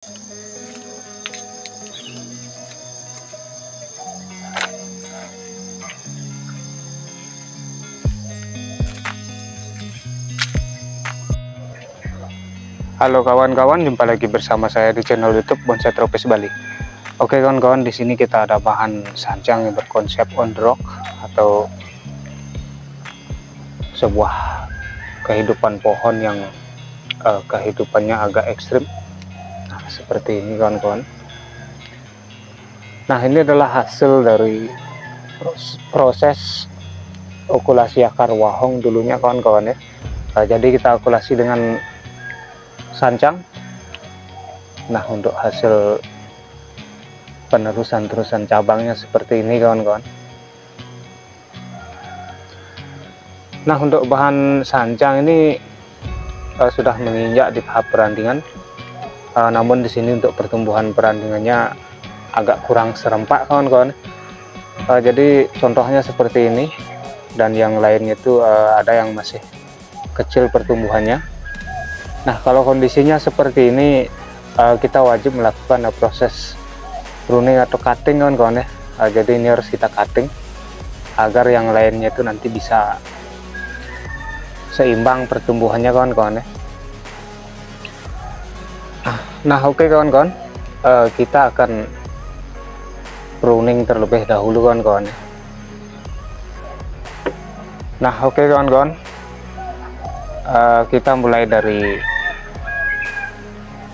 Halo kawan-kawan, jumpa lagi bersama saya di channel YouTube Bonsai Tropis Bali. Oke kawan-kawan, di sini kita ada bahan sancang yang berkonsep on the rock atau sebuah kehidupan pohon yang kehidupannya agak ekstrim. Nah, seperti ini kawan-kawan. Nah, ini adalah hasil dari proses okulasi akar wahong dulunya kawan-kawan ya. Jadi kita okulasi dengan sancang. Nah, untuk hasil penerusan cabangnya seperti ini kawan-kawan. Nah, untuk bahan sancang ini sudah menginjak di tahap perantingan, namun di sini untuk pertumbuhan perantingannya agak kurang serempak kawan-kawan. Jadi contohnya seperti ini, dan yang lainnya itu ada yang masih kecil pertumbuhannya. Nah, kalau kondisinya seperti ini, kita wajib melakukan proses pruning atau cutting kawan-kawan ya. Jadi ini harus kita cutting agar yang lainnya itu nanti bisa seimbang pertumbuhannya kawan-kawan ya. Nah, oke kawan-kawan, kita akan pruning terlebih dahulu kawan-kawan ya. Nah, oke kawan-kawan, kita mulai dari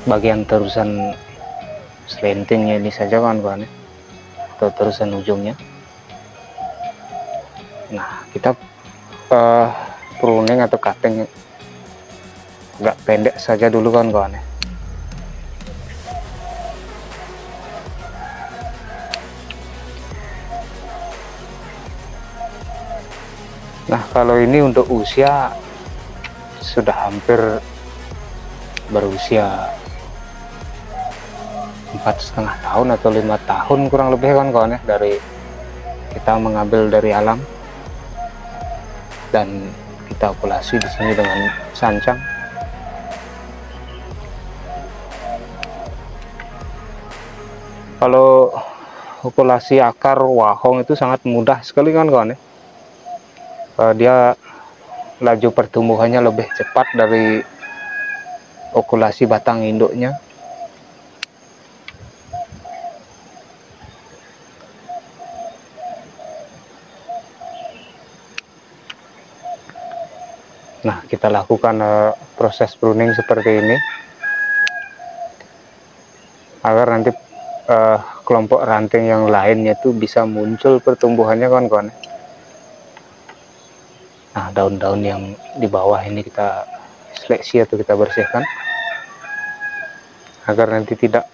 bagian terusan selentingnya ini saja kawan-kawan ya, atau terusan ujungnya. Nah, kita pruning atau cutting agak pendek saja dulu kawan-kawan ya. Nah, kalau ini untuk usia sudah hampir berusia 4,5 tahun atau 5 tahun kurang lebih kawan-kawan ya, dari kita mengambil dari alam dan kita okulasi di sini dengan sancang. Kalau okulasi akar wahong itu sangat mudah sekali kawan-kawan ya. Dia laju pertumbuhannya lebih cepat dari okulasi batang induknya. Nah, kita lakukan proses pruning seperti ini agar nanti kelompok ranting yang lainnya itu bisa muncul pertumbuhannya kawan-kawan. Nah, daun-daun yang di bawah ini kita seleksi atau kita bersihkan agar nanti tidak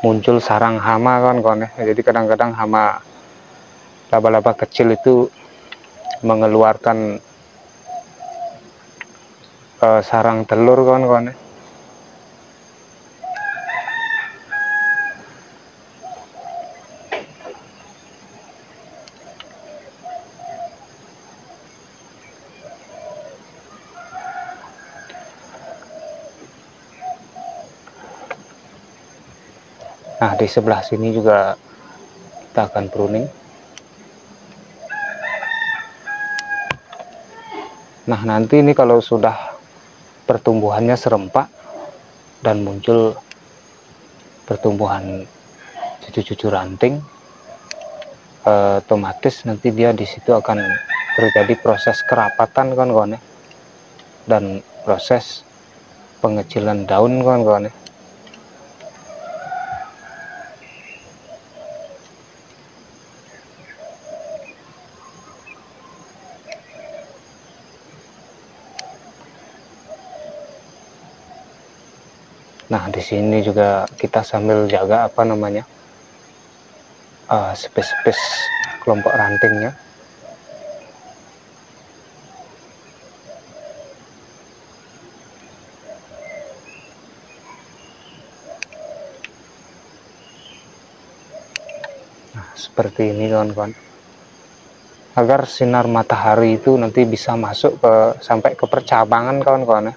muncul sarang hama kawan-kawan ya. Jadi kadang-kadang hama laba-laba kecil itu mengeluarkan sarang telur kawan-kawan ya. Nah, di sebelah sini juga kita akan pruning. Nah, nanti ini kalau sudah pertumbuhannya serempak dan muncul pertumbuhan cucu-cucu ranting, otomatis nanti dia di situ akan terjadi proses kerapatan kawan-kawan ya, dan proses pengecilan daun kawan-kawan ya. Nah, di sini juga kita sambil jaga spesies kelompok rantingnya. Nah, seperti ini kawan-kawan, agar sinar matahari itu nanti bisa masuk sampai ke percabangan kawan-kawan ya.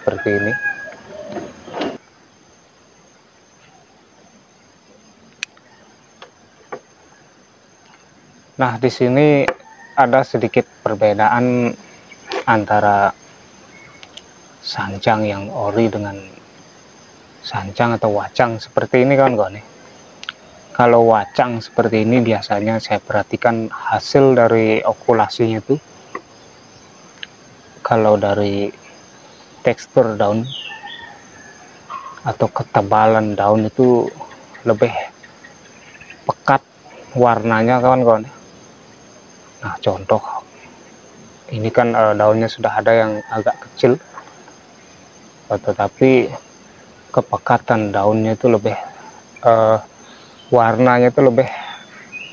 seperti ini. Nah, di sini ada sedikit perbedaan antara sanjang yang ori dengan sanjang atau wacang seperti ini kawan-kawan nih. Kalau wacang seperti ini biasanya saya perhatikan hasil dari okulasinya itu, kalau dari tekstur daun atau ketebalan daun itu lebih pekat warnanya kawan-kawan. Nah, contoh ini kan daunnya sudah ada yang agak kecil, tetapi kepekatan daunnya itu lebih warnanya itu lebih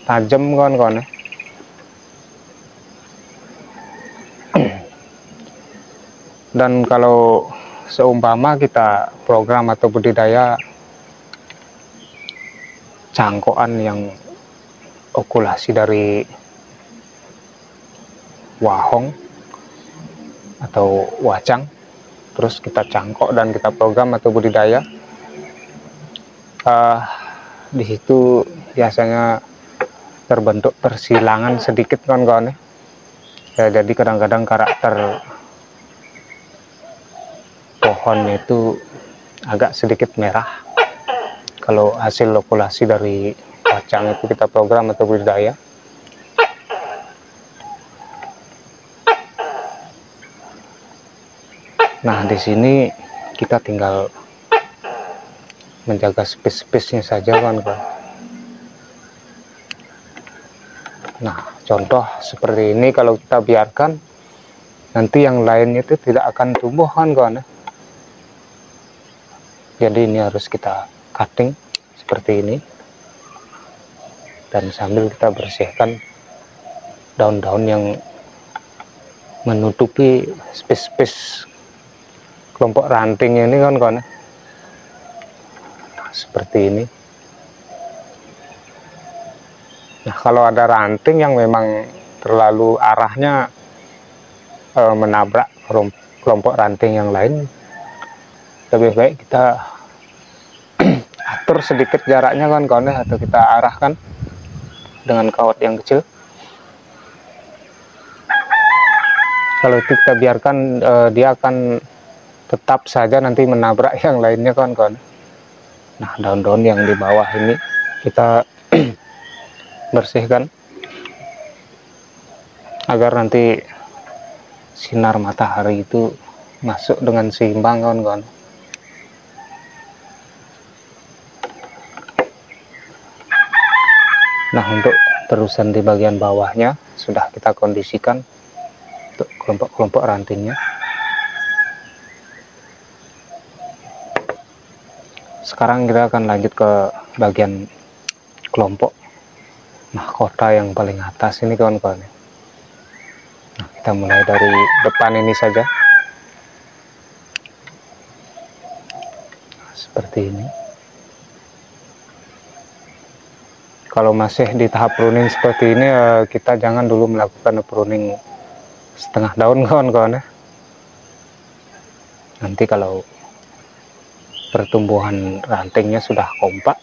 tajam kawan-kawan ya. Dan kalau seumpama kita program atau budidaya cangkokan yang okulasi dari wahong atau wacang, terus kita cangkok dan kita program atau budidaya, di situ biasanya terbentuk persilangan sedikit kawan-kawan ya. Jadi kadang-kadang karakter pohonnya itu agak sedikit merah kalau hasil okulasi dari wacang itu kita program atau budidaya. Nah, di sini kita tinggal menjaga space-nya saja kawan-kawan. Nah, contoh seperti ini kalau kita biarkan, nanti yang lainnya itu tidak akan tumbuh kawan-kawan. Jadi ini harus kita cutting seperti ini, dan sambil kita bersihkan daun-daun yang menutupi space kelompok ranting ini kawan-kawan. Nah, seperti ini. Nah, kalau ada ranting yang memang terlalu arahnya menabrak kelompok ranting yang lain, lebih baik kita atur sedikit jaraknya kawan-kawan, atau kita arahkan dengan kawat yang kecil. Kalau itu kita biarkan, dia akan tetap saja nanti menabrak yang lainnya kawan-kawan. Nah, daun-daun yang di bawah ini kita bersihkan agar nanti sinar matahari itu masuk dengan seimbang kawan-kawan. Nah, untuk terusan di bagian bawahnya sudah kita kondisikan untuk kelompok-kelompok rantingnya. Sekarang kita akan lanjut ke bagian kelompok mahkota yang paling atas ini kawan-kawan. Nah, kita mulai dari depan ini saja. Nah, seperti ini. Kalau masih di tahap pruning seperti ini, kita jangan dulu melakukan pruning setengah daun kawan-kawan ya. Nanti kalau pertumbuhan rantingnya sudah kompak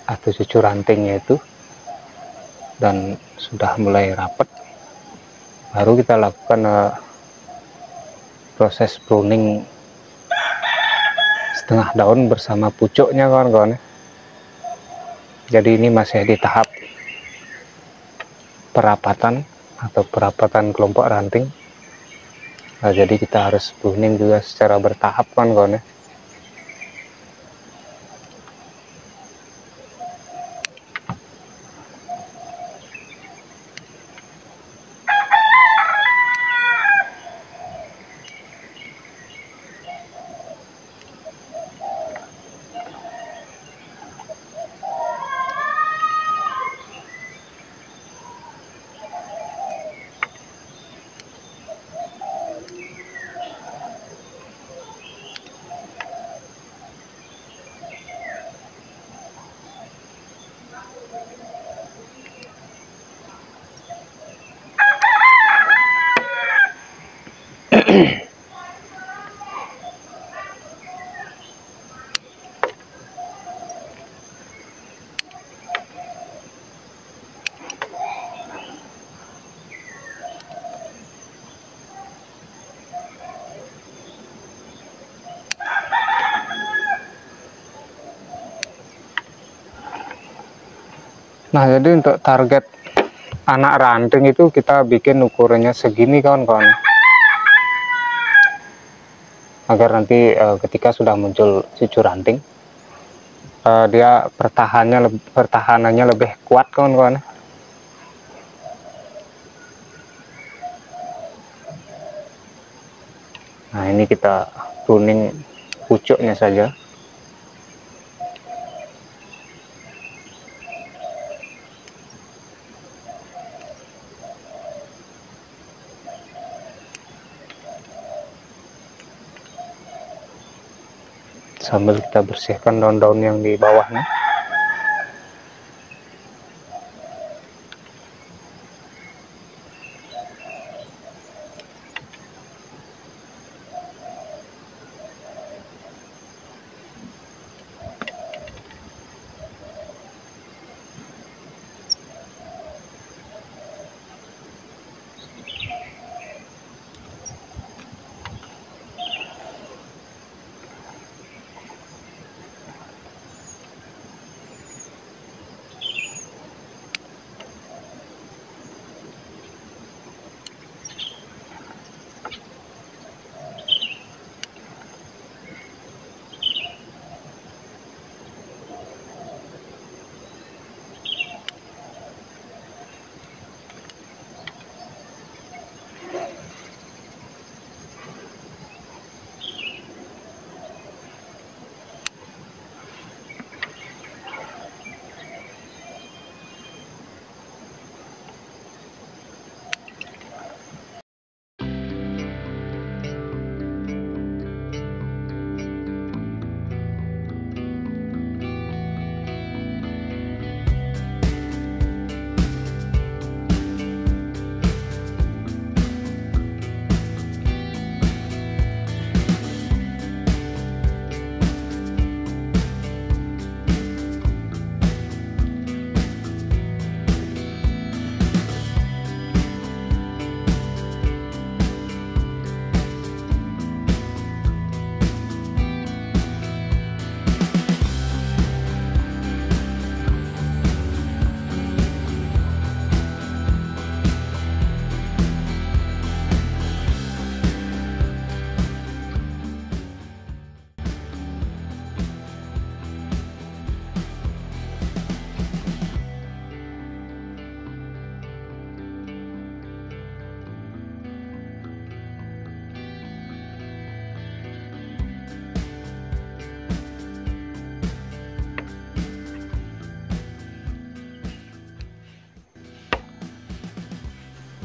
atau cucu rantingnya itu dan sudah mulai rapat, baru kita lakukan proses pruning setengah daun bersama pucuknya kawan-kawan ya. Jadi ini masih di tahap perapatan atau perapatan kelompok ranting. Nah, jadi kita harus pruning juga secara bertahap kawan-kawan ya. Nah, jadi untuk target anak ranting itu kita bikin ukurannya segini kawan-kawan, agar nanti ketika sudah muncul cucu ranting, dia pertahanannya lebih kuat kawan-kawan. Nah, ini kita pruning pucuknya saja. Sambil kita bersihkan daun-daun yang di bawahnya.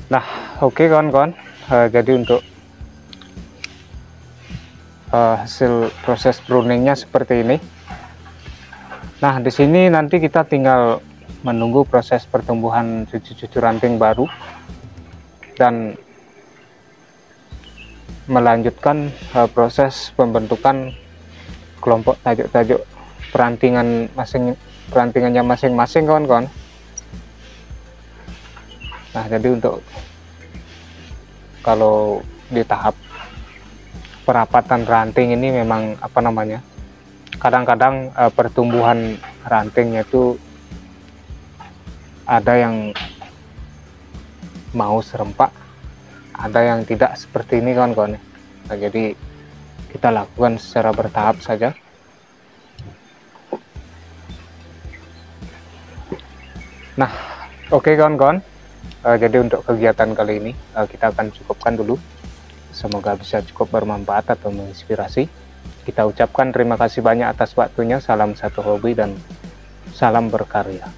Nah, oke kawan-kawan, jadi untuk hasil proses pruningnya seperti ini. Nah, di sini nanti kita tinggal menunggu proses pertumbuhan cucu-cucu ranting baru dan melanjutkan proses pembentukan kelompok tajuk-tajuk perantingannya masing-masing kawan-kawan. Nah, jadi untuk kalau di tahap perapatan ranting ini memang kadang-kadang pertumbuhan rantingnya itu ada yang mau serempak, ada yang tidak seperti ini kawan-kawan. Nah, jadi kita lakukan secara bertahap saja. Nah, oke kawan-kawan, jadi untuk kegiatan kali ini kita akan cukupkan dulu. Semoga bisa cukup bermanfaat atau menginspirasi. Kita ucapkan terima kasih banyak atas waktunya. Salam satu hobi dan salam berkarya.